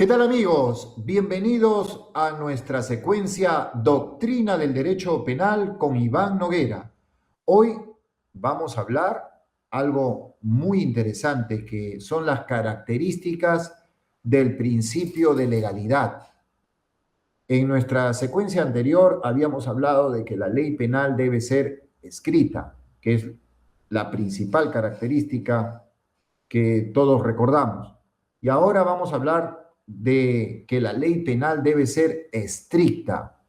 ¿Qué tal amigos? Bienvenidos a nuestra secuencia Doctrina del Derecho Penal con Iván Noguera. Hoy vamos a hablar algo muy interesante que son las características del principio de legalidad. En nuestra secuencia anterior habíamos hablado de que la ley penal debe ser escrita, que es la principal característica que todos recordamos. Y ahora vamos a hablar de que la ley penal debe ser estricta.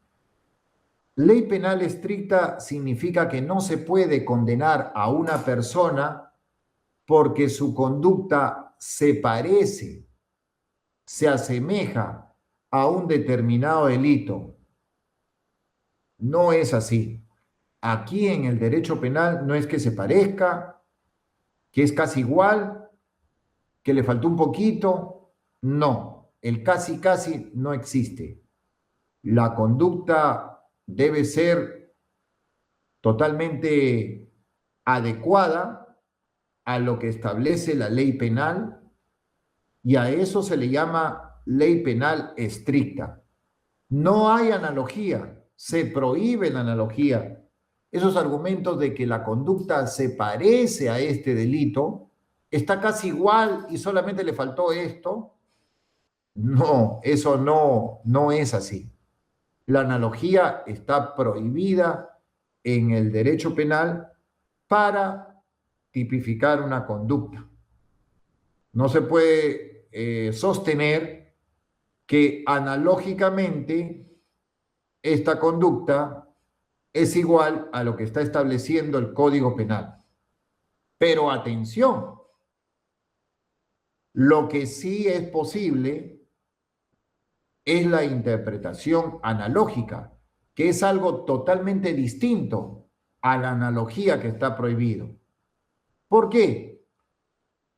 Ley penal estricta significa que no se puede condenar a una persona porque su conducta se parece, se asemeja a un determinado delito. No es así. Aquí en el derecho penal no es que se parezca, que es casi igual, que le faltó un poquito. No, el casi casi no existe. La conducta debe ser totalmente adecuada a lo que establece la ley penal y a eso se le llama ley penal estricta. No hay analogía, se prohíbe la analogía. Esos argumentos de que la conducta se parece a este delito, está casi igual y solamente le faltó esto. No, eso no es así. La analogía está prohibida en el derecho penal para tipificar una conducta. No se puede sostener que analógicamente esta conducta es igual a lo que está estableciendo el Código Penal. Pero atención, lo que sí es posible es la interpretación analógica, que es algo totalmente distinto a la analogía que está prohibido. ¿Por qué?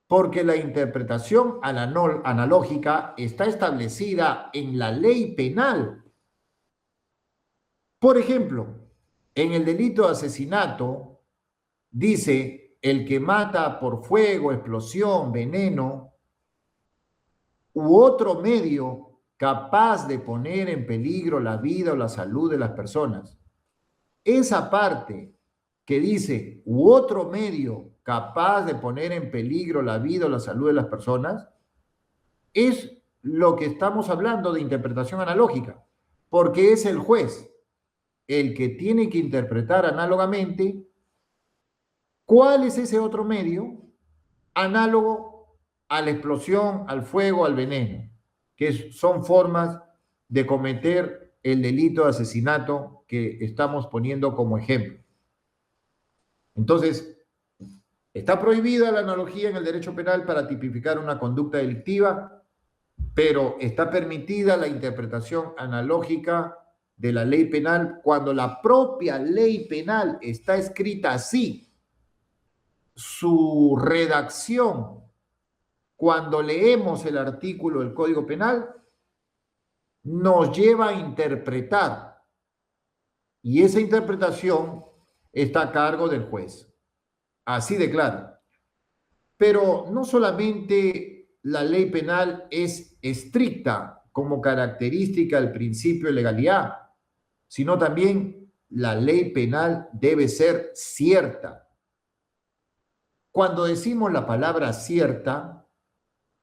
Porque la interpretación analógica está establecida en la ley penal. Por ejemplo, en el delito de asesinato dice el que mata por fuego, explosión, veneno u otro medio capaz de poner en peligro la vida o la salud de las personas. Esa parte que dice u otro medio capaz de poner en peligro la vida o la salud de las personas es lo que estamos hablando de interpretación analógica, porque es el juez el que tiene que interpretar análogamente cuál es ese otro medio análogo a la explosión, al fuego, al veneno, que son formas de cometer el delito de asesinato que estamos poniendo como ejemplo. Entonces, está prohibida la analogía en el derecho penal para tipificar una conducta delictiva, pero está permitida la interpretación analógica de la ley penal cuando la propia ley penal está escrita así. Su redacción, cuando leemos el artículo del Código Penal, nos lleva a interpretar y esa interpretación está a cargo del juez. Así de claro. Pero no solamente la ley penal es estricta como característica del principio de legalidad, sino también la ley penal debe ser cierta. Cuando decimos la palabra cierta,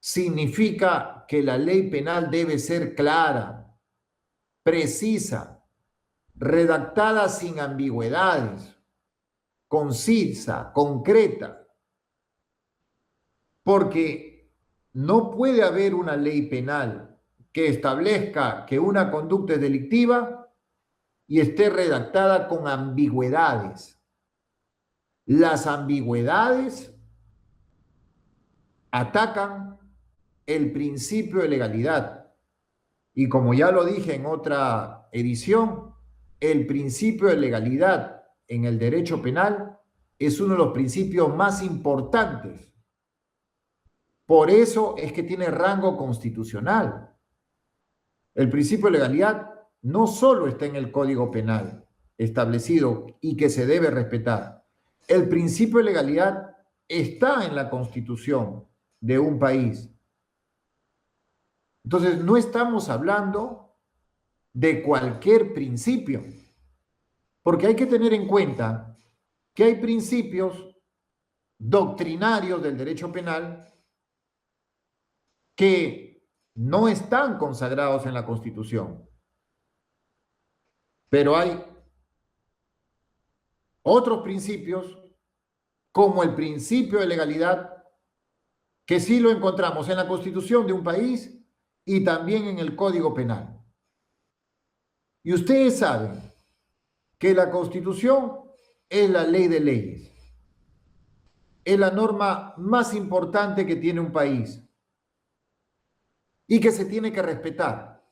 significa que la ley penal debe ser clara, precisa, redactada sin ambigüedades, concisa, concreta, porque no puede haber una ley penal que establezca que una conducta es delictiva y esté redactada con ambigüedades. Las ambigüedades atacan el principio de legalidad. Y como ya lo dije en otra edición, el principio de legalidad en el derecho penal es uno de los principios más importantes. Por eso es que tiene rango constitucional. El principio de legalidad no solo está en el Código Penal establecido y que se debe respetar. El principio de legalidad está en la Constitución de un país. Entonces, no estamos hablando de cualquier principio, porque hay que tener en cuenta que hay principios doctrinarios del derecho penal que no están consagrados en la Constitución, pero hay otros principios, como el principio de legalidad, que sí lo encontramos en la Constitución de un país y también en el Código Penal. Y ustedes saben que la Constitución es la ley de leyes, es la norma más importante que tiene un país y que se tiene que respetar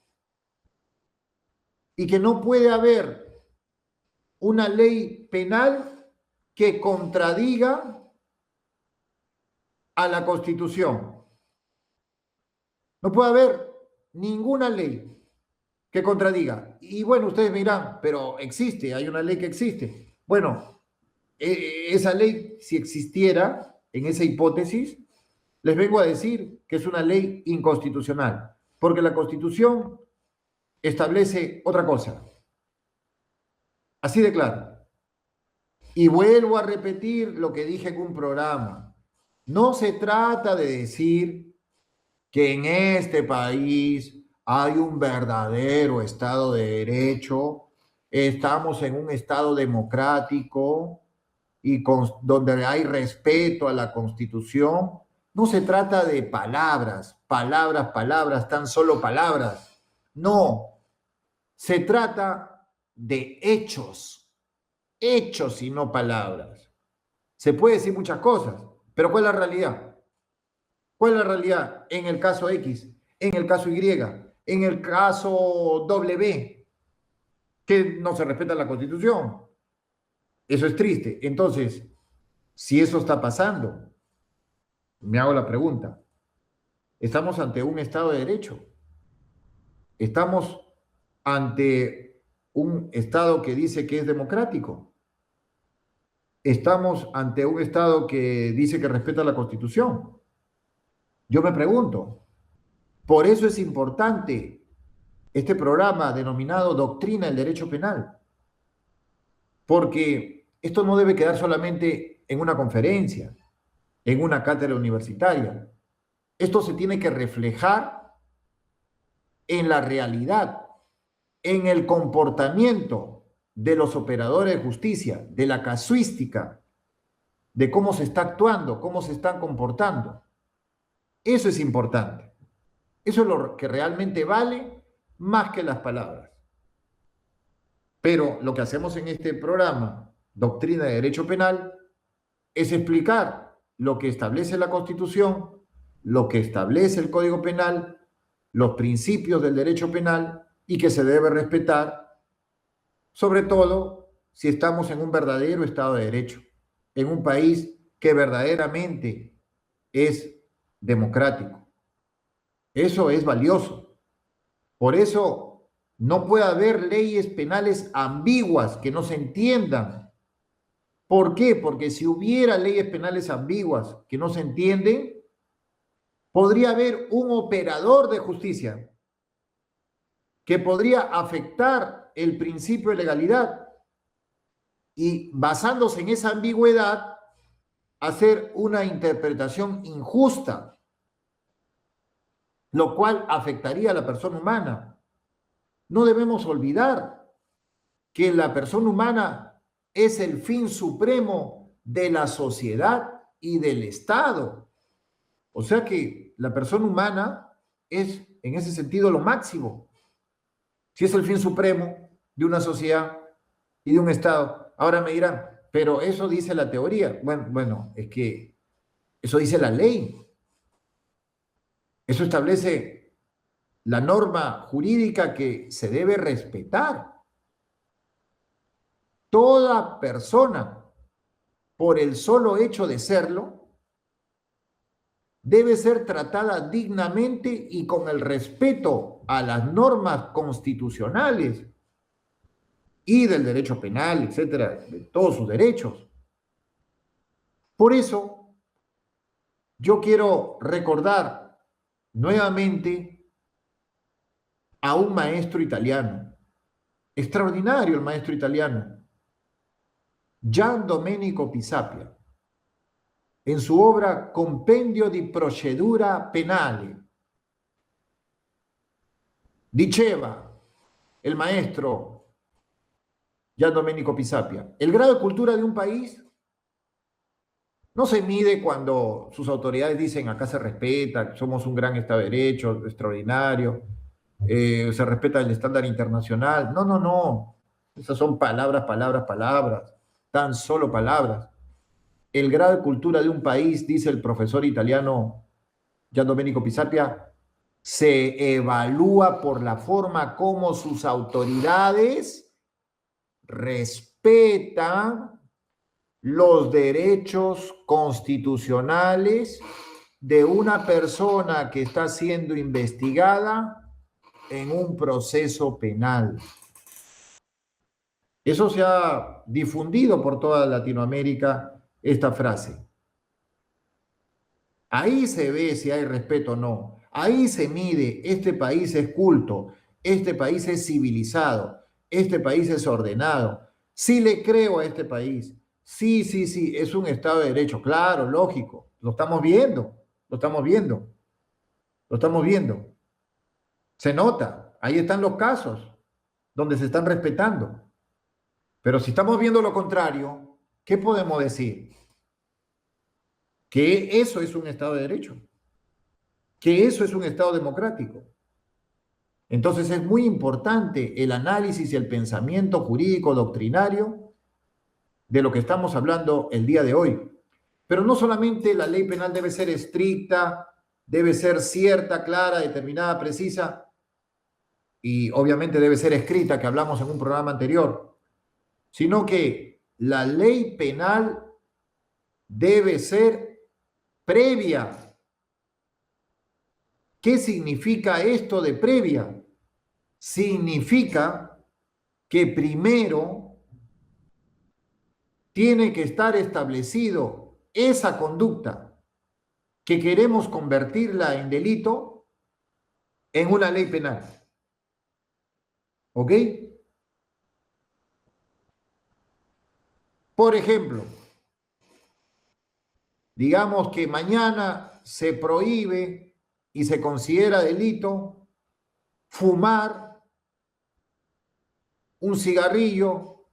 y que no puede haber una ley penal que contradiga a la Constitución. No puede haber ninguna ley que contradiga. Y bueno, ustedes me dirán, pero existe, hay una ley que existe. Bueno, esa ley, si existiera en esa hipótesis, les vengo a decir que es una ley inconstitucional, porque la Constitución establece otra cosa. Así de claro. Y vuelvo a repetir lo que dije en un programa. No se trata de decir que en este país hay un verdadero Estado de Derecho, estamos en un Estado democrático y donde hay respeto a la Constitución. No se trata de palabras, palabras, palabras, tan solo palabras. No, se trata de hechos, hechos y no palabras. Se puede decir muchas cosas, pero ¿cuál es la realidad? ¿Cuál es la realidad en el caso X, en el caso Y, en el caso W, que no se respeta la Constitución? Eso es triste. Entonces, si eso está pasando, me hago la pregunta, ¿estamos ante un Estado de Derecho? ¿Estamos ante un Estado que dice que es democrático? ¿Estamos ante un Estado que dice que respeta la Constitución? Yo me pregunto. Por eso es importante este programa denominado Doctrina del Derecho Penal, porque esto no debe quedar solamente en una conferencia, en una cátedra universitaria. Esto se tiene que reflejar en la realidad, en el comportamiento de los operadores de justicia, de la casuística, de cómo se está actuando, cómo se están comportando. Eso es importante. Eso es lo que realmente vale más que las palabras. Pero lo que hacemos en este programa, Doctrina de Derecho Penal, es explicar lo que establece la Constitución, lo que establece el Código Penal, los principios del derecho penal y que se debe respetar, sobre todo si estamos en un verdadero Estado de Derecho, en un país que verdaderamente es democrático. Eso es valioso. Por eso no puede haber leyes penales ambiguas que no se entiendan. ¿Por qué? Porque si hubiera leyes penales ambiguas que no se entienden, podría haber un operador de justicia que podría afectar el principio de legalidad y basándose en esa ambigüedad, hacer una interpretación injusta, lo cual afectaría a la persona humana. No debemos olvidar que la persona humana es el fin supremo de la sociedad y del Estado. O sea que la persona humana es, en ese sentido, lo máximo. Si es el fin supremo de una sociedad y de un Estado. Ahora me dirán, pero eso dice la teoría. Bueno, es que eso dice la ley. Eso establece la norma jurídica que se debe respetar. Toda persona, por el solo hecho de serlo, debe ser tratada dignamente y con el respeto a las normas constitucionales y del derecho penal, etcétera, de todos sus derechos. Por eso, yo quiero recordar nuevamente a un maestro italiano, extraordinario el maestro italiano, Gian Domenico Pisapia, en su obra Compendio di Procedura Penale. Diceva el maestro Gian Domenico Pisapia, el grado de cultura de un país no se mide cuando sus autoridades dicen acá se respeta, somos un gran Estado de Derecho, extraordinario, se respeta el estándar internacional. No, no, no. Esas son palabras, palabras, palabras, tan solo palabras. El grado de cultura de un país, dice el profesor italiano Gian Domenico Pisapia, se evalúa por la forma como sus autoridades respetan los derechos constitucionales de una persona que está siendo investigada en un proceso penal. Eso se ha difundido por toda Latinoamérica, esta frase. Ahí se ve si hay respeto o no. Ahí se mide, este país es culto, este país es civilizado, este país es ordenado. Sí le creo a este país. Sí, sí, sí, es un Estado de Derecho. Claro, lógico. Lo estamos viendo, lo estamos viendo, lo estamos viendo. Se nota, ahí están los casos donde se están respetando. Pero si estamos viendo lo contrario, ¿qué podemos decir? Que eso es un Estado de Derecho, que eso es un Estado democrático. Entonces es muy importante el análisis y el pensamiento jurídico doctrinario de lo que estamos hablando el día de hoy. Pero no solamente la ley penal debe ser estricta, debe ser cierta, clara, determinada, precisa, y obviamente debe ser escrita, que hablamos en un programa anterior, sino que la ley penal debe ser previa. ¿Qué significa esto de previa? Significa que primero tiene que estar establecido esa conducta que queremos convertirla en delito en una ley penal. ¿Ok? Por ejemplo, digamos que mañana se prohíbe y se considera delito fumar un cigarrillo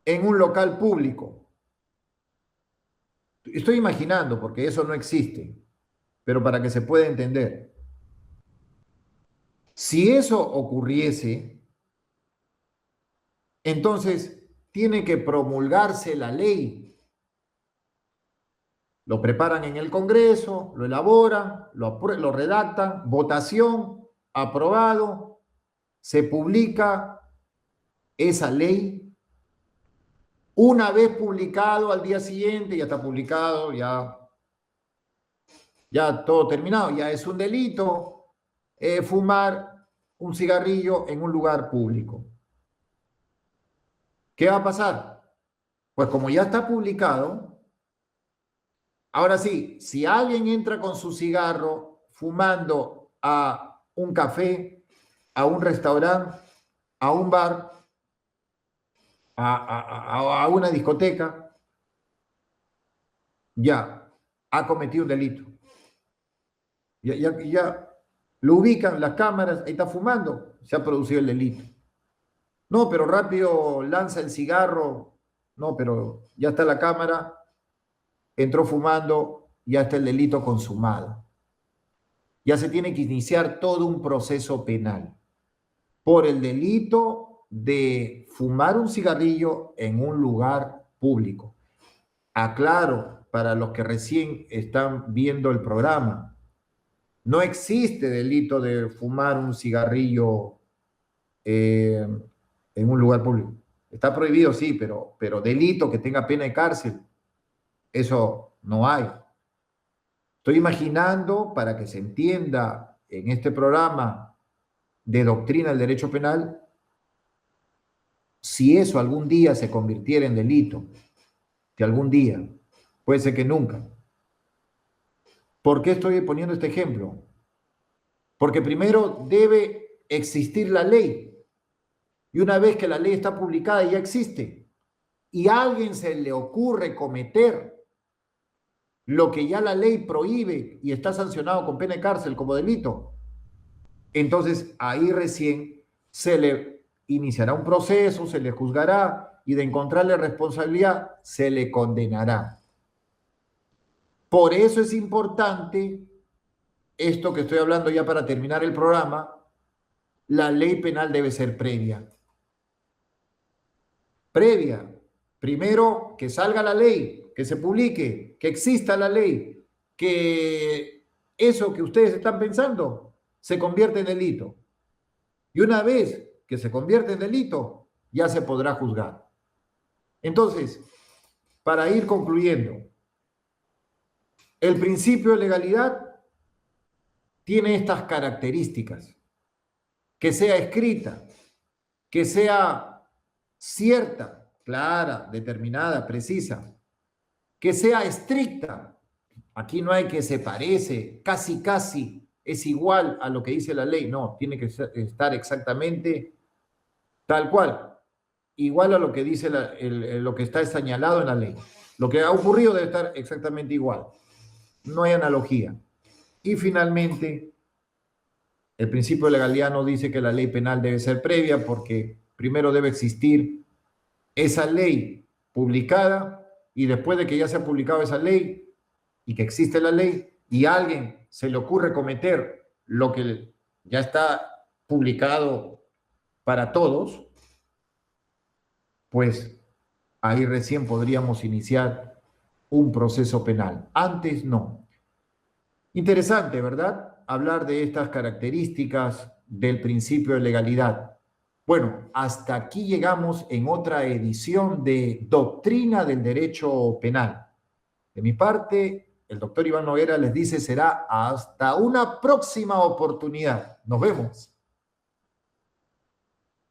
en un local público. Estoy imaginando, porque eso no existe, pero para que se pueda entender. Si eso ocurriese, entonces tiene que promulgarse la ley. Lo preparan en el Congreso, lo elaboran, lo redactan, votación, aprobado, se publica esa ley. Una vez publicado, al día siguiente ya está publicado, ya todo terminado, ya es un delito fumar un cigarrillo en un lugar público. ¿Qué va a pasar? Pues como ya está publicado, ahora sí, si alguien entra con su cigarro fumando a un café, a un restaurante, a un bar, a una discoteca, ya ha cometido un delito. Ya lo ubican las cámaras, ahí está fumando, se ha producido el delito. No, pero rápido lanza el cigarro, no, pero ya está la cámara, entró fumando, ya está el delito consumado. Ya se tiene que iniciar todo un proceso penal por el delito de fumar un cigarrillo en un lugar público. Aclaro para los que recién están viendo el programa, no existe delito de fumar un cigarrillo en un lugar público. Está prohibido, sí, pero delito que tenga pena de cárcel, eso no hay. Estoy imaginando, para que se entienda en este programa de doctrina del derecho penal, si eso algún día se convirtiera en delito, que algún día, puede ser que nunca. ¿Por qué estoy poniendo este ejemplo? Porque primero debe existir la ley. Y una vez que la ley está publicada y ya existe, y a alguien se le ocurre cometer lo que ya la ley prohíbe y está sancionado con pena de cárcel como delito, entonces ahí recién se le iniciará un proceso, se le juzgará y de encontrarle responsabilidad se le condenará. Por eso es importante esto que estoy hablando ya para terminar el programa. La ley penal debe ser previa. Previa. Primero, que salga la ley, que se publique, que exista la ley, que eso que ustedes están pensando se convierte en delito. Y una vez que se convierte en delito, ya se podrá juzgar. Entonces, para ir concluyendo, el principio de legalidad tiene estas características: que sea escrita, que sea cierta, clara, determinada, precisa, que sea estricta. Aquí no hay que se parece, casi es igual a lo que dice la ley. No, tiene que estar exactamente tal cual, igual a lo que dice lo que está señalado en la ley. Lo que ha ocurrido debe estar exactamente igual. No hay analogía. Y finalmente, el principio de legalidad no dice que la ley penal debe ser previa, porque primero debe existir esa ley publicada, y después de que ya se ha publicado esa ley y que existe la ley y a alguien se le ocurre cometer lo que ya está publicado para todos, pues ahí recién podríamos iniciar un proceso penal. Antes no. Interesante, ¿verdad? Hablar de estas características del principio de legalidad. Bueno, hasta aquí llegamos en otra edición de Doctrina del Derecho Penal. De mi parte, el doctor Iván Noguera les dice será hasta una próxima oportunidad. Nos vemos.